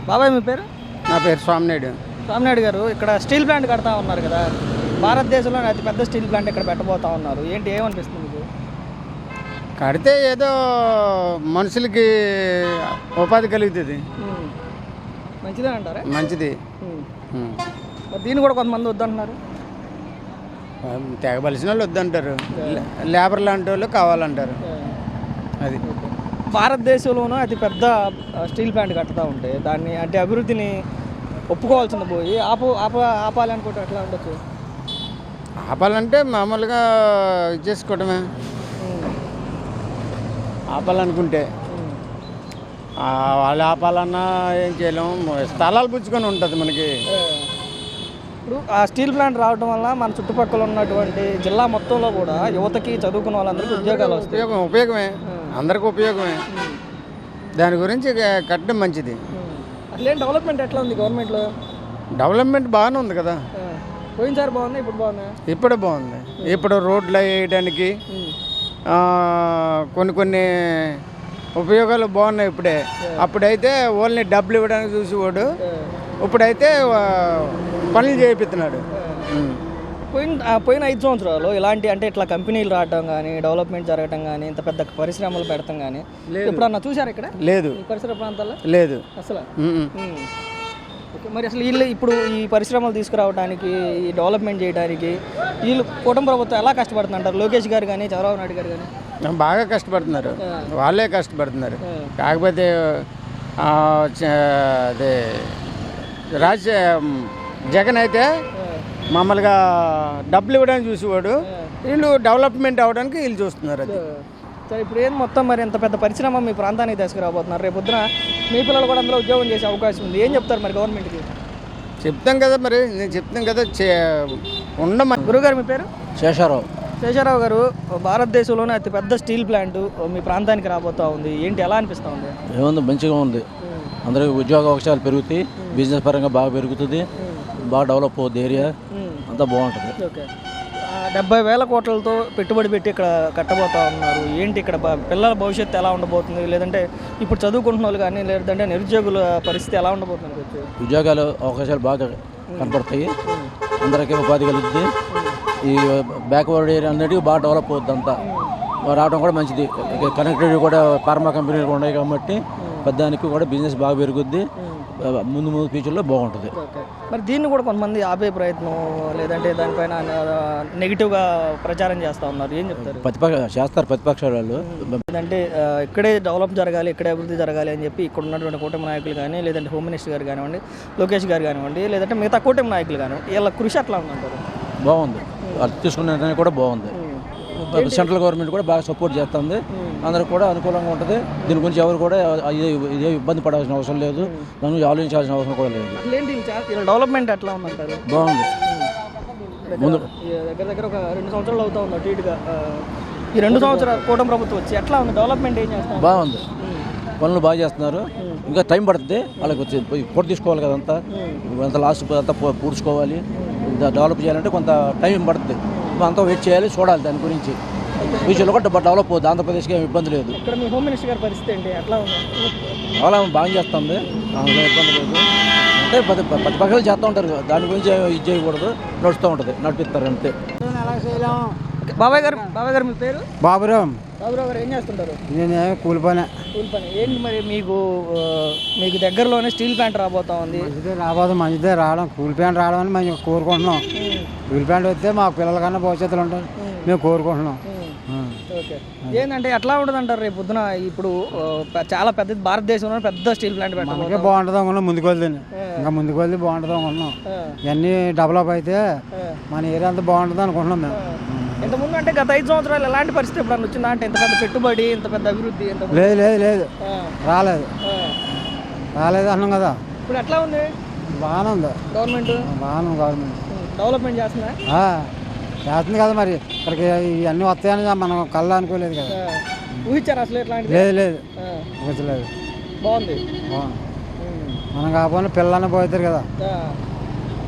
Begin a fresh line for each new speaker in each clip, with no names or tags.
బాబాయ్ మీ పేరు?
నా పేరు స్వామినాయుడు.
స్వామినాయుడు గారు, ఇక్కడ స్టీల్ ప్లాంట్ కడతా ఉన్నారు కదా, భారతదేశంలోనే అతిపెద్ద స్టీల్ ప్లాంట్ ఇక్కడ పెట్టబోతా ఉన్నారు. ఏంటి, ఏమనిపిస్తుంది మీకు?
కడితే ఏదో మనుషులకి ఉపాధి కలుగుతుంది,
మంచిదే అంటారా?
మంచిది.
మరి దీన్ని కూడా కొంతమంది వద్దంటున్నారు.
తెగబలిసిన వాళ్ళు వద్దంటారు, లేబర్ లాంటి వాళ్ళు కావాలంటారు. అది
భారతదేశంలోనూ అతిపెద్ద స్టీల్ ప్లాంట్ కట్టుతూ ఉంటే దాన్ని అంటే అభివృద్ధిని ఒప్పుకోవాల్సింది పోయి ఆపాలి అనుకుంటే ఎట్లా ఉండొచ్చు?
ఆపాలంటే మామూలుగా ఇది చేసుకోవడమే. ఆపాలనుకుంటే వాళ్ళు ఆపాలన్నా ఏం చేయలేము, స్థలాలు పుచ్చుకొని ఉంటుంది మనకి.
ఇప్పుడు ఆ స్టీల్ ప్లాంట్ రావడం వల్ల మన చుట్టుపక్కల ఉన్నటువంటి జిల్లా మొత్తంలో కూడా యువతకి, చదువుకున్న వాళ్ళందరికీ ఉద్యోగాలు వస్తాయి.
ఉపయోగమే, అందరికి ఉపయోగమే. దాని గురించి కట్టడం మంచిది.
అసలు డెవలప్మెంట్ ఎట్లా ఉంది గవర్నమెంట్లో?
డెవలప్మెంట్ బాగానే ఉంది కదా.
పోయినసారి బాగుంది, ఇప్పుడు బాగుంది.
ఇప్పుడు బాగుంది. ఇప్పుడు రోడ్లు వేయడానికి కొన్ని ఉపయోగాలు బాగున్నాయి ఇప్పుడే. అప్పుడైతే ఓన్లీ డబ్బులు ఇవ్వడానికి చూసేవాడు, ఇప్పుడైతే పనులు చేయిస్తున్నాడు.
పోయిన 5 సంవత్సరాలు ఇలాంటి అంటే ఇట్లా కంపెనీలు రావడం కానీ, డెవలప్మెంట్ జరగడం కానీ, ఇంత పెద్ద పరిశ్రమలు పెడతాం కానీ ఎప్పుడన్నా చూసారు ఇక్కడ?
లేదు.
పరిసర ప్రాంతాల్లో
లేదు
అసలు. మరి అసలు వీళ్ళు ఇప్పుడు ఈ పరిశ్రమలు తీసుకురావడానికి, ఈ డెవలప్మెంట్ చేయడానికి వీళ్ళు కూటమి ప్రభుత్వం ఎలా కష్టపడుతుంటారు? లోకేష్ గారు కానీ, చంద్రబాబు నాయుడు గారు కానీ
బాగా కష్టపడుతున్నారు, వాళ్ళే కష్టపడుతున్నారు. కాకపోతే అదే జగన్ అయితే మామూలుగా డబ్బులు ఇవ్వడానికి చూసేవాడు, వీళ్ళు డెవలప్మెంట్ అవ్వడానికి వీళ్ళు చూస్తున్నారు. అది
సరే, ఇప్పుడు ఏం మొత్తం మరి ఇంత పెద్ద పరిశ్రమ మీ ప్రాంతానికి తీసుకురాబోతున్నారు. రేపు పొద్దున మీ పిల్లలు కూడా అందులో ఉద్యోగం చేసే అవకాశం ఉంది. ఏం చెప్తారు మరి గవర్నమెంట్కి?
చెప్తాం కదా, మరి నేను చెప్తాను కదా ఉండమని.
గురుగారు మీ పేరు?
శేషారావు.
శేషారావు గారు, భారతదేశంలోనే అతిపెద్ద స్టీల్ ప్లాంట్ మీ ప్రాంతానికి రాబోతూ ఉంది. ఏంటి, ఎలా అనిపిస్తూ ఉంది?
ఏముంది, మంచిగా ఉంది. అందరికి ఉద్యోగ అవకాశాలు పెరుగుతాయి, బిజినెస్ పరంగా బాగా పెరుగుతుంది, బాగా డెవలప్ అవుతుంది, ఏరియా అంతా బాగుంటుంది.
ఓకే, 70,000 కోట్లతో పెట్టుబడి పెట్టి ఇక్కడ కట్టబోతా ఉన్నారు. ఏంటి ఇక్కడ పిల్లల భవిష్యత్తు ఎలా ఉండబోతుంది? లేదంటే ఇప్పుడు చదువుకుంటున్న వాళ్ళు కానీ, లేదంటే నిరుద్యోగుల పరిస్థితి ఎలా ఉండబోతుంది?
ఉద్యోగాలు అవకాశాలు బాగా కనపడతాయి, అందరికీ ఉపాధి కలుగుతుంది. ఈ బ్యాక్వర్డ్ ఏరియా అన్నిటికీ బాగా డెవలప్ అవుతుంది, అంతా రావడం కూడా మంచిది. కనెక్టివిటీ కూడా ఫార్మా కంపెనీలు ఉన్నాయి కాబట్టి పెద్దానికి కూడా బిజినెస్ బాగా పెరుగుద్ది, ముందు ఫ్యూచర్లో బాగుంటుంది.
మరి దీన్ని కూడా కొంతమంది ఆపే ప్రయత్నం, లేదంటే దానిపైన నెగిటివ్గా ప్రచారం చేస్తూ ఉన్నారు. ఏం చెప్తారు?
ప్రతిపక్షాల వాళ్ళు.
అంటే ఇక్కడే డెవలప్ జరగాలి, ఇక్కడే అభివృద్ధి జరగాలి అని చెప్పి ఇక్కడ ఉన్నటువంటి కూటమి నాయకులు కానీ, లేదంటే హోమ్ మినిస్టర్ గారు కానివ్వండి, లోకేష్ గారు కానివ్వండి, లేదంటే మిగతా కూటమి నాయకులు కానివ్వండి, వీళ్ళ కృషి ఎట్లా ఉందంటారు?
బాగుంది, వాళ్ళు తీసుకునే నిర్ణయం కూడా బాగుంది. సెంట్రల్ గవర్నమెంట్ కూడా బాగా సపోర్ట్ చేస్తుంది, అందరికి కూడా అనుకూలంగా ఉంటుంది. దీని గురించి ఎవరు కూడా ఇదే ఇబ్బంది పడాల్సిన అవసరం లేదు, దాన్ని ఆలోచించాల్సిన అవసరం కూడా లేదు.
డెవలప్మెంట్ ఎట్లా ఉందంటారు?
బాగుంది.
ముందు దగ్గర ఒక 2 సంవత్సరాలు అవుతా ఉంది అటు ఇటుగా. ఈ 2 సంవత్సరాలు కూటమి ప్రభుత్వం వచ్చి ఎట్లా ఉంది? డెవలప్మెంట్ ఏం చేస్తారు?
బాగుంది, పనులు బాగా చేస్తున్నారు. ఇంకా టైం పడుతుంది, వాళ్ళకి వచ్చి పొడి తీసుకోవాలి కదా, అంత లాస్ట్ అంతా పూడ్చుకోవాలి. డెవలప్ చేయాలంటే కొంత టైం పడుతుంది, అంతా వెయిట్ చేయాలి, చూడాలి. దాని గురించి ఫ్యూచర్లో కూడా డెవలప్ అవుతుంది, ఆంధ్రప్రదేశ్కి ఏమి ఇబ్బంది లేదు.
ఇక్కడ మీ హోమ్ మినిస్టర్ గారి పరిస్థితి ఏంటి, ఎట్లా ఉంది?
చాలా బాగా చేస్తుంది, అందులో ఇబ్బంది లేదు. అంటే ప్రతిపక్షాలు చేస్తూ ఉంటారు, దాని గురించి ఇది చేయకూడదు, నడుస్తూ ఉంటుంది, నడిపిస్తారు అంతే.
బాబాయ్ గారు మీ పేరు?
బాబురావు.
బాబురావు గారు ఏం చేస్తుంటారు?
నేను కూలి పని.
ఏంటి మరి మీకు దగ్గరలోనే స్టీల్ ప్లాంట్ రాబోతా ఉంది.
మంచిదే రావడం, కూలి ప్లాంట్ రావడం అని మేము కోరుకుంటున్నాం. కూలి ప్లాంట్ వస్తే మా పిల్లల కన్నా భవిష్యత్తులు ఉంటారు, మేము కోరుకుంటున్నాం.
ఓకే, ఏంటంటే ఎట్లా ఉంటుంది అంటారు రేపు పొద్దున? ఇప్పుడు చాలా పెద్ద భారతదేశంలో పెద్ద స్టీల్ ప్లాంట్ పెట్టాలి,
బాగుంటుంది అనుకున్నాం. ముందుకు వెళ్తే బాగుంటుంది అనుకున్నాం. ఇవన్నీ డెవలప్ అయితే మన ఏరియా అంతా బాగుంటుంది అనుకుంటున్నాం మేము.
ఇంతకుముందు అంటే గత 5 సంవత్సరాలు ఎలాంటి పరిస్థితి ఎప్పుడు వచ్చిందా? అంటే ఇంత పెద్ద పెట్టుబడి, ఇంత పెద్ద అభివృద్ధి
లేదు రాలేదు అన్నాం కదా.
ఇప్పుడు ఎట్లా ఉంది?
బాగానే ఉంది
గవర్నమెంట్ డెవలప్మెంట్ చేస్తుంది
కదా. మరి ఇక్కడికి ఇవన్నీ వస్తాయని మనం కళ్ళ అనుకోలేదు కదా.
ఊహించారు అసలు? ఇట్లాంటి
లేదు ఊహించలేదు.
బాగుంది.
మనం కాకపోయినా పిల్లలనే పోతారు కదా.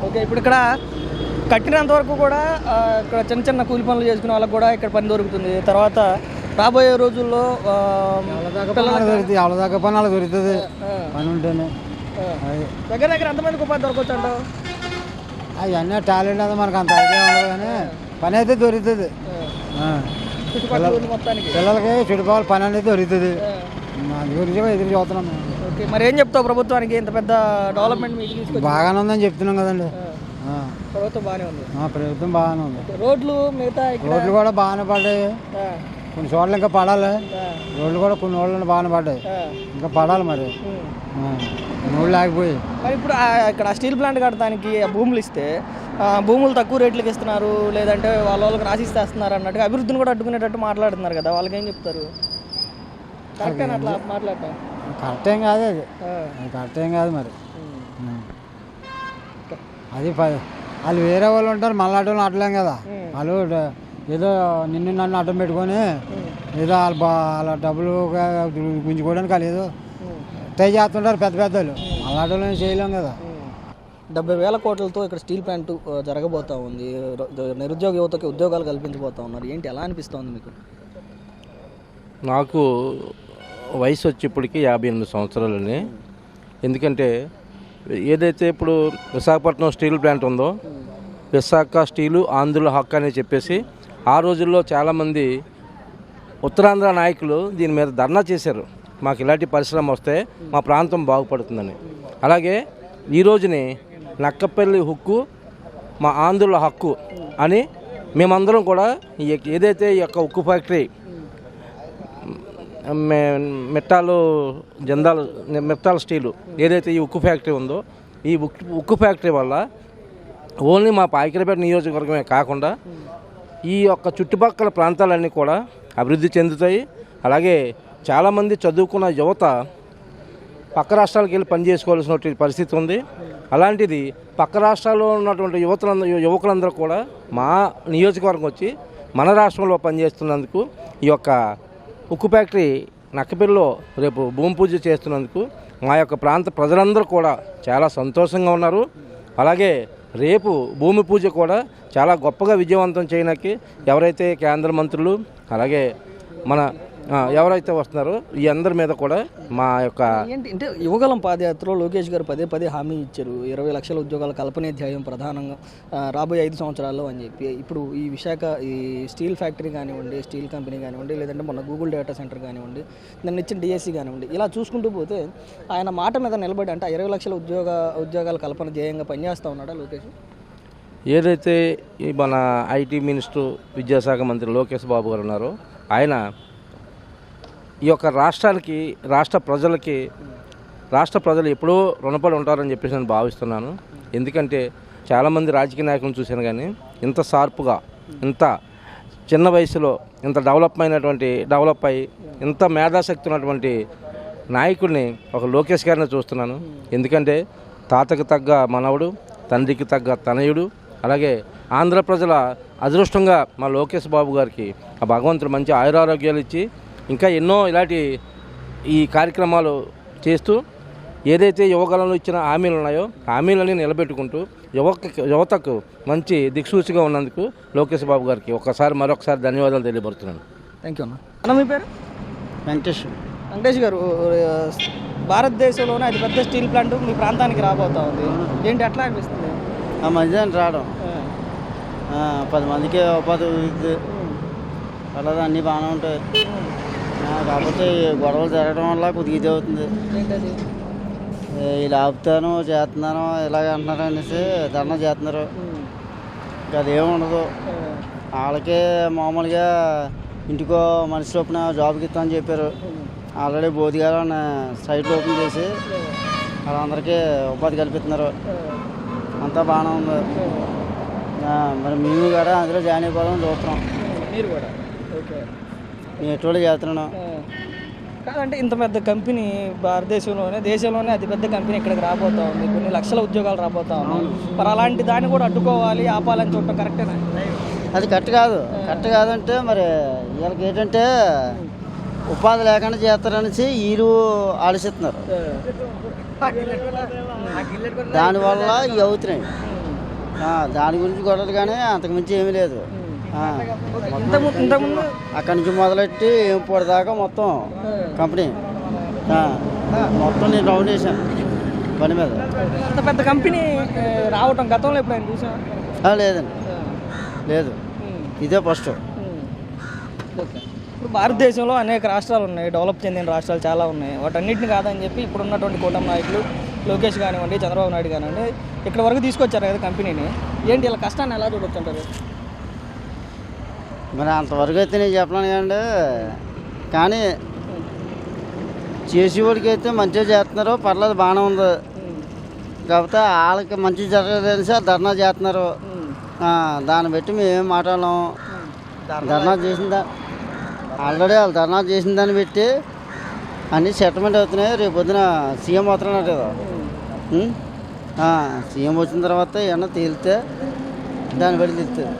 ఓకే, ఇప్పుడు ఇక్కడ కట్టినంత వరకు కూడా ఇక్కడ చిన్న చిన్న కూలి పనులు చేసుకునే వాళ్ళకి కూడా ఇక్కడ పని దొరుకుతుంది. తర్వాత రాబోయే రోజుల్లో
ఎవరి దాకా పని అలా దొరుకుతుంది, పని ఉంటేనే. అది
దగ్గర దగ్గర ఎంతమందికి ఉపాధి దొరకవచ్చు అంటావు?
అవన్నీ టాలెంట్ అది మనకు అంత ఐడియా ఉండదు కానీ పని అయితే దొరుకుతుంది.
చుట్టుపక్కల ఊరు మొత్తానికి.
పిల్లలకి చుట్టుపక్కల పని అనేది దొరుకుతుంది. అది గురించి ఎదురు చూస్తున్నాం మేము.
ఓకే, మరి ఏం చెప్తావు ప్రభుత్వానికి ఇంత పెద్ద డెవలప్మెంట్ మీకు తీసుకొచ్చి?
బాగానే ఉందని చెప్తున్నాం కదండి.
ప్రభుత్వం బాగానే ఉంది.
ప్రభుత్వం బాగానే ఉంది.
రోడ్లు మిగతా ఇక్కడ
రోడ్లు కూడా బాగానే పడ్డాయి. కొన్ని చోట్ల ఇంకా పడాలి. రోడ్లు కూడా కొన్ని రోడ్లు బాగానే పడ్డాయి, ఇంకా పడాలి. మరి రోడ్లు ఆగిపోయి
మరి ఇప్పుడు ఇక్కడ స్టీల్ ప్లాంట్ కట్టడానికి భూములు ఇస్తే భూములు తక్కువ రేట్లకి ఇస్తున్నారు, లేదంటే వాళ్ళకి రాసిస్తేస్తున్నారు అన్నట్టుగా అభివృద్ధిని కూడా అడ్డుకునేటట్టు మాట్లాడుతున్నారు కదా, వాళ్ళకి ఏం చెప్తారు? కరెక్టేనా అట్లా మాట్లాడటం?
కరెక్ట్ ఏం కాదు, అది కరెక్ట్ ఏం కాదు. మరి అది వాళ్ళు వేరే వాళ్ళు ఉంటారు, మళ్ళీ వాళ్ళు అడ్డలేం కదా. వాళ్ళు ఏదో నిన్ను నన్ను అడ్డం పెట్టుకొని ఏదో వాళ్ళ డబ్బులు గుంజుకోవడానికి వాళ్ళు ఏదో ట్రై చేస్తుంటారు పెద్ద పెద్దలు. మళ్ళీ ఏం చేయలేం కదా.
70,000 కోట్లతో ఇక్కడ స్టీల్ ప్లాంట్ జరగబోతూ ఉంది. నిరుద్యోగ యువతకి ఉద్యోగాలు కల్పించబోతూ ఉన్నారు. ఏంటి, ఎలా అనిపిస్తుంది మీకు?
నాకు వయసు వచ్చి ఇప్పటికి 58 సంవత్సరాలని. ఎందుకంటే ఏదైతే ఇప్పుడు విశాఖపట్నం స్టీల్ ప్లాంట్ ఉందో, విశాఖ స్టీలు ఆంధ్రుల హక్కు అని చెప్పేసి ఆ రోజుల్లో చాలామంది ఉత్తరాంధ్ర నాయకులు దీని మీద ధర్నా చేశారు. మాకు ఇలాంటి పరిశ్రమ వస్తే మా ప్రాంతం బాగుపడుతుందని. అలాగే ఈ రోజుని నక్కపల్లి హక్కు మా ఆంధ్రుల హక్కు అని మేమందరం కూడా ఏదైతే ఈ యొక్క ఉక్కు ఫ్యాక్టరీ మెట్టాల స్టీలు ఏదైతే ఈ ఉక్కు ఫ్యాక్టరీ ఉందో, ఈ ఉక్కు ఫ్యాక్టరీ వల్ల ఓన్లీ మా పాయకరపేట నియోజకవర్గమే కాకుండా ఈ యొక్క చుట్టుపక్కల ప్రాంతాలన్నీ కూడా అభివృద్ధి చెందుతాయి. అలాగే చాలామంది చదువుకున్న యువత పక్క రాష్ట్రాలకు వెళ్ళి పనిచేసుకోవాల్సిన పరిస్థితి ఉంది. అలాంటిది పక్క రాష్ట్రాల్లో ఉన్నటువంటి యువకులందరూ కూడా మా నియోజకవర్గం వచ్చి మన రాష్ట్రంలో పనిచేస్తున్నందుకు, ఈ యొక్క ఉక్కు ఫ్యాక్టరీ నక్కపల్లిలో రేపు భూమి పూజ చేస్తున్నందుకు మా యొక్క ప్రాంత ప్రజలందరూ కూడా చాలా సంతోషంగా ఉన్నారు. అలాగే రేపు భూమి పూజ కూడా చాలా గొప్పగా విజయవంతం చేయడానికి ఎవరైతే కేంద్ర మంత్రులు అలాగే మన ఎవరైతే వస్తున్నారో ఈ అందరి మీద కూడా మా యొక్క
ఏంటి అంటే యువగలం పాదయాత్రలో లోకేష్ గారు పదే పదే హామీ ఇచ్చారు. 20 లక్షల ఉద్యోగాల కల్పనే ధ్యేయం ప్రధానంగా రాబోయే 5 సంవత్సరాల్లో అని చెప్పి. ఇప్పుడు ఈ విశాఖ ఈ స్టీల్ ఫ్యాక్టరీ కానివ్వండి, స్టీల్ కంపెనీ కానివ్వండి, లేదంటే మొన్న గూగుల్ డేటా సెంటర్ కానివ్వండి, దాన్ని ఇచ్చిన డిఎస్సి కానివ్వండి, ఇలా చూసుకుంటూ పోతే ఆయన మాట మీద నిలబడి అంటే 20 లక్షల ఉద్యోగాల కల్పన ధ్యేయంగా పనిచేస్తూ ఉన్నాడా లోకేష్?
ఏదైతే మన ఐటీ మినిస్టర్ విద్యాశాఖ మంత్రి లోకేష్ బాబు గారు ఉన్నారో, ఆయన ఈ యొక్క రాష్ట్రానికి రాష్ట్ర ప్రజలు ఎప్పుడూ రుణపడి ఉంటారని చెప్పేసి నేను భావిస్తున్నాను. ఎందుకంటే చాలామంది రాజకీయ నాయకులను చూశాను, కానీ ఇంత షార్ప్గా ఇంత చిన్న వయసులో ఇంత డెవలప్ అయ్యి ఇంత మేధాశక్తి ఉన్నటువంటి నాయకుడిని ఒక లోకేష్ గారిని చూస్తున్నాను. ఎందుకంటే తాతకు తగ్గ మనవడు, తండ్రికి తగ్గ తనయుడు. అలాగే ఆంధ్ర ప్రజల అదృష్టంగా మా లోకేష్ బాబు గారికి ఆ భగవంతుడు మంచి ఆయురారోగ్యాలు ఇచ్చి ఇంకా ఎన్నో ఇలాంటి ఈ కార్యక్రమాలు చేస్తూ ఏదైతే యువకాలంలో ఇచ్చిన హామీలు ఉన్నాయో హామీలని నిలబెట్టుకుంటూ యువతకు మంచి దిక్సూచిగా ఉన్నందుకు లోకేష్ బాబు గారికి మరొకసారి ధన్యవాదాలు తెలియపరుస్తున్నాను.
థ్యాంక్ యూ అన్న. మీ పేరు?
వెంకటేష్
గారు, భారతదేశంలోనే అతిపెద్ద స్టీల్ ప్లాంట్ మీ ప్రాంతానికి రాబోతా ఉంది. ఏంటి, ఎట్లా అనిపిస్తుంది?
మంచిదని రావడం 10 మందికి ఉపాధి అలాగే అన్నీ బాగానే ఉంటాయి. కాకపోతే గొడవలు జరగడం వల్ల కొద్దిగా ఇది అవుతుంది. ఇలా ఆపుతాను చేస్తున్నాను ఇలాగ అంటున్నారు అనేసి ధర్నా చేస్తున్నారు. ఇంకా అదేమి ఉండదు. వాళ్ళకే మామూలుగా ఇంటికో మనిషి చొప్పున జాబ్కి ఇస్తామని చెప్పారు. ఆల్రెడీ బోధిగారు సైట్లు ఓపెన్ చేసి వాళ్ళందరికీ ఉపాధి కల్పిస్తున్నారు. అంతా బాగానే ఉంది. మరి మేము కూడా అందులో జాయిన్ అయిపోవాలని చూస్తున్నాం.
మీరు కూడా? ఓకే,
నేను ఎటువంటి చేస్తున్నాను.
కాదంటే ఇంత పెద్ద కంపెనీ దేశంలోనే అతిపెద్ద కంపెనీ ఇక్కడికి రాబోతా ఉంది. కొన్ని లక్షల ఉద్యోగాలు రాబోతా ఉన్నాయి. మరి అలాంటి దాన్ని కూడా అడ్డుకోవాలి, ఆపాలని చూడటం కరెక్టేనా?
అది కరెక్ట్ కాదంటే మరి వీళ్ళకి ఏంటంటే ఉపాధి లేకుండా చేస్తారనేసి వీళ్ళు ఆలోచిస్తున్నారు. దానివల్ల ఇవి అవుతున్నాయి. దాని గురించి గొడవలు కానీ అంతకుమించి ఏమీ లేదు. అక్కడి నుంచి మొదలెట్టి ఏంపూడి దాకా మొత్తం కంపెనీ మొత్తం నేను రౌండ్ వేసాను. బండి మీద.
అంత పెద్ద కంపెనీ రావటం గతంలో ఎప్పుడైనా చూసాం?
లేదండి, లేదు, ఇదే ఫస్ట్.
ఓకే. ఇప్పుడు భారతదేశంలో అనేక రాష్ట్రాలు ఉన్నాయి, డెవలప్ చెందిన రాష్ట్రాలు చాలా ఉన్నాయి. వాటన్నిటిని కాదని చెప్పి ఇప్పుడు ఉన్నటువంటి కూటమి నాయకులు లోకేష్ కానివ్వండి, చంద్రబాబు నాయుడు కానివ్వండి, ఇక్కడ వరకు తీసుకొచ్చారు కదా కంపెనీని. ఏంటి ఇలా కష్టాన్ని ఎలా చూడొచ్చు అంటారు?
మరి అంతవరకు అయితే నేను చెప్పలేను కదండి, కానీ చేసేవాడికి అయితే మంచిగా చేస్తున్నారు, పర్లేదు, బాగానే ఉంది. కాకపోతే వాళ్ళకి మంచి జరగలేసి ధర్నా చేస్తున్నారు. దాన్ని బట్టి మేమేం మాట్లాడలేం. ధర్నా చేసిన ఆల్రెడీ వాళ్ళు ధర్నా చేసిన దాన్ని పెట్టి అన్నీ సెటిల్మెంట్ అవుతున్నాయి. రేపు పొద్దున సీఎం వస్తున్నాడు కదా, సీఎం వచ్చిన తర్వాత ఏమన్నా తేలితే దాన్ని బట్టి తెలుస్తుంది.